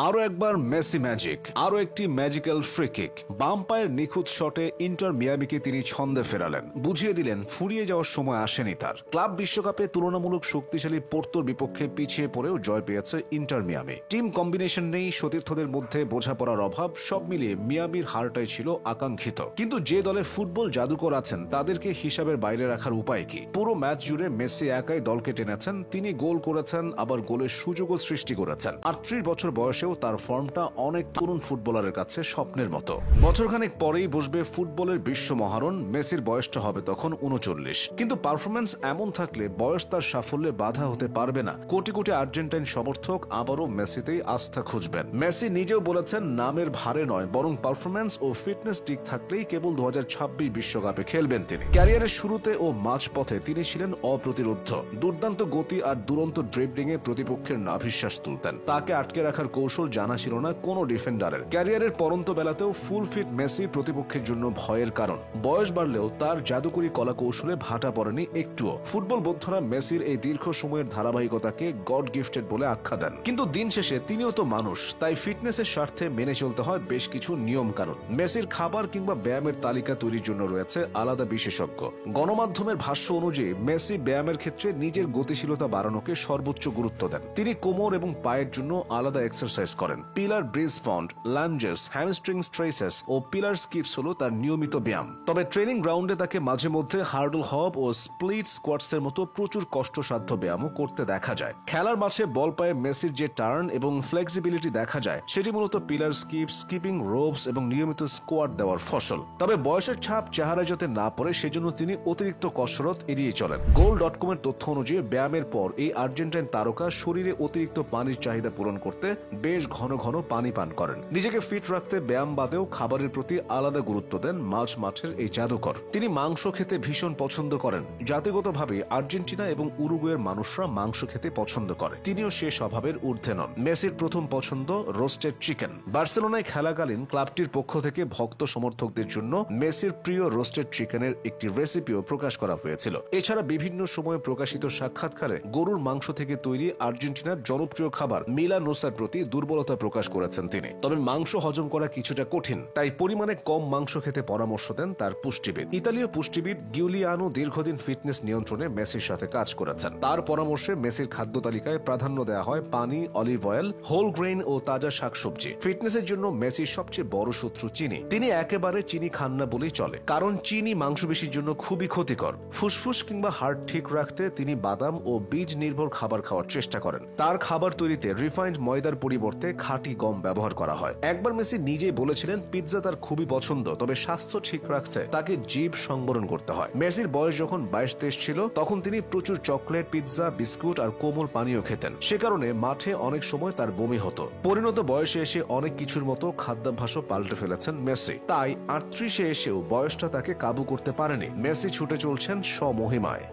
আরো একবার Messi magic, আরো একটি ম্যাজিক্যাল ফ্রি কিক। বাম পায়ের নিখুঁত শটে ইন্টার মিয়ামিকে তিনি ছন্দে ফেরালেন, বুঝিয়ে দিলেন ফুরিয়ে যাওয়ার সময় আসেনি তার। ক্লাব বিশ্বকাপে তুলনামূলক শক্তিশালী পোর্তোর বিপক্ষে পিছিয়ে পড়েও জয় পেয়েছে ইন্টার মিয়ামি। টিম কম্বিনেশন নেই, সতীর্থদের মধ্যে বোঝাপড়ার অভাব, সব মিলিয়ে মিয়ামির হারটাই ছিল আকাঙ্ক্ষিত। কিন্তু যে দলে ফুটবল জাদুকর আছেন তাদেরকে হিসাবের বাইরে রাখার উপায় কি? পুরো ম্যাচ জুড়ে মেসি একাই দলকে টেনেছেন, তিনি গোল করেছেন, আবার গোলের সুযোগও সৃষ্টি করেছেন। 38 বছর বয়সে তার ফর্মটা অনেক তরুণ ফুটবলারের কাছে স্বপ্নের মতো। বছরখানেক পরেই বসবে ফুটবলের বিশ্ব মহারণ, মেসির বয়সটা হবে তখন 39। কিন্তু পারফরম্যান্স এমন থাকলে বয়স তার সাফল্যে বাধা হতে পারবে না। কোটি কোটি আর্জেন্টাইন সমর্থক আবারও মেসিতেই আস্থা খুঁজবেন। মেসি নিজেও বলেছেন নামের ভারে নয়, বরং পারফরম্যান্স ও ফিটনেস ঠিক থাকলেই কেবল 2026 বিশ্বকাপে খেলবেন তিনি। ক্যারিয়ারের শুরুতে ও মাঝপথে তিনি ছিলেন অপ্রতিরোধ্য। দুর্দান্ত গতি আর দুরন্ত ড্রিবলিংয়ে প্রতিপক্ষের নাভিশ্বাস তুলতেন। তাকে আটকে রাখার কৌশল জানা ছিল না কোনো ডিফেন্ডারের। ক্যারিয়ারের পরন্ত বেলাতেও ফুল ফিট মেসি প্রতিপক্ষের জন্য ভয়ের কারণ। বয়স বাড়লেও তার জাদুকরী কলা কৌশলে ভাটা পড়েনি একটুও। ফুটবল বোদ্ধারা মেসির এই দীর্ঘ সময়ের ধারাবাহিকতাকে গড গিফটেড বলে আখ্যা দেন। কিন্তু দিন শেষে তিনিও তো মানুষ, তাই ফিটনেসের স্বার্থে মেনে চলতে হয় বেশ কিছু নিয়ম কানুন। মেসির খাবার কিংবা ব্যায়ামের তালিকা তৈরির জন্য রয়েছে আলাদা বিশেষজ্ঞ। গণমাধ্যমের ভাষ্য অনুযায়ী মেসি ব্যায়ামের ক্ষেত্রে নিজের গতিশীলতা বাড়ানোকে সর্বোচ্চ গুরুত্ব দেন। তিনি কোমর এবং পায়ের জন্য আলাদা এক্সারসাইজ করেন। Pillar bridge front, lunges, hamstring stretches ও পিলার স্কিপস হলো তার নিয়মিত ব্যায়াম। তবে ট্রেনিং গ্রাউন্ডে তাকে মাঝে মধ্যে হার্ডল হপ ও স্প্লিট স্কোয়াটস এর মতো প্রচুর কষ্টসাধ্য ব্যায়ামও করতে দেখা যায়। খেলার মাঠে বল পায়ে মেসির যে টার্ন এবং ফ্লেক্সিবিলিটি দেখা যায় সেটি মূলত পিলার স্কিপ, স্কিপিং রোপস এবং নিয়মিত স্কোয়াট দেওয়ার ফসল। তবে বয়সের ছাপ চেহারায় যাতে না পড়ে সেজন্য তিনি অতিরিক্ত কসরত এড়িয়ে চলেন। গোল.com এর তথ্য অনুযায়ী ব্যায়ামের পর এই আর্জেন্টাইন তারকা শরীরে অতিরিক্ত পানির চাহিদা পূরণ করতে বেশ ঘন ঘন পানি পান করেন। নিজেকে ফিট রাখতে ব্যায়াম বাদেও খাবারের প্রতি আলাদা গুরুত্ব দেন মাঝ মাঠের এই জাদুকর। তিনি মাংস খেতে ভীষণ পছন্দ করেন। জাতিগতভাবে আর্জেন্টিনা এবং উরুগুয়ের মানুষরা মাংস খেতে পছন্দ করে, তিনিও সে স্বভাবের ঊর্ধ্বে নন। মেসির প্রথম পছন্দ রোস্টেড চিকেন। বার্সেলোনায় খেলাকালীন ক্লাবটির পক্ষ থেকে ভক্ত সমর্থকদের জন্য মেসির প্রিয় রোস্টেড চিকেনের একটি রেসিপিও প্রকাশ করা হয়েছিল। এছাড়া বিভিন্ন সময়ে প্রকাশিত সাক্ষাৎকারে গরুর মাংস থেকে তৈরি আর্জেন্টিনার জনপ্রিয় খাবার মিলানোসার প্রতি দুর্বলতা প্রকাশ করেছেন তিনি। তবে মাংস হজম করা কিছুটা কঠিন, তাই পরিমাণে কম মাংস খেতে পরামর্শ দেন তার পুষ্টিবিদ। ইতালীয় পুষ্টিবিদ গিউলিয়ানো দীর্ঘদিন ফিটনেস নিয়ন্ত্রণে মেসির সাথে কাজ করেছেন। তার পরামর্শে মেসির খাদ্য তালিকায় প্রাধান্য দেওয়া হয় পানি, অলিভ অয়েল, হোল গ্রেইন ও তাজা শাকসবজি। ফিটনেসের জন্য মেসির সবচেয়ে বড় শত্রু চিনি। তিনি একেবারে চিনি খান না বলেই চলে, কারণ চিনি মাংসপেশির জন্য খুবই ক্ষতিকর। ফুসফুস কিংবা হার্ট ঠিক রাখতে তিনি বাদাম ও বীজ নির্ভর খাবার খাওয়ার চেষ্টা করেন। তার খাবার তৈরিতে রিফাইন্ড ময়দার পরিবর্তে খাঁটি গম ব্যবহার করা হয়। একবার মেসি নিজেই বলেছিলেন পিৎজা তার খুবই পছন্দ, তবে স্বাস্থ্য ঠিক রাখতে তাকে জিভ সংবরণ করতে হয়। মেসির বয়স যখন 22-23 ছিল তখন তিনি প্রচুর চকলেট, পিৎজা, বিস্কুট আর কোমল পানীয় খেতেন। সে কারণে মাঠে অনেক সময় তার বমি হতো। পরিণত বয়সে এসে অনেক কিছুর মতো খাদ্যাভ্যাসও পাল্টে ফেলেছেন মেসি। তাই 38-এ এসেও বয়সটা তাকে কাবু করতে পারেনি। মেসি ছুটে চলছেন স্বমহিমায়।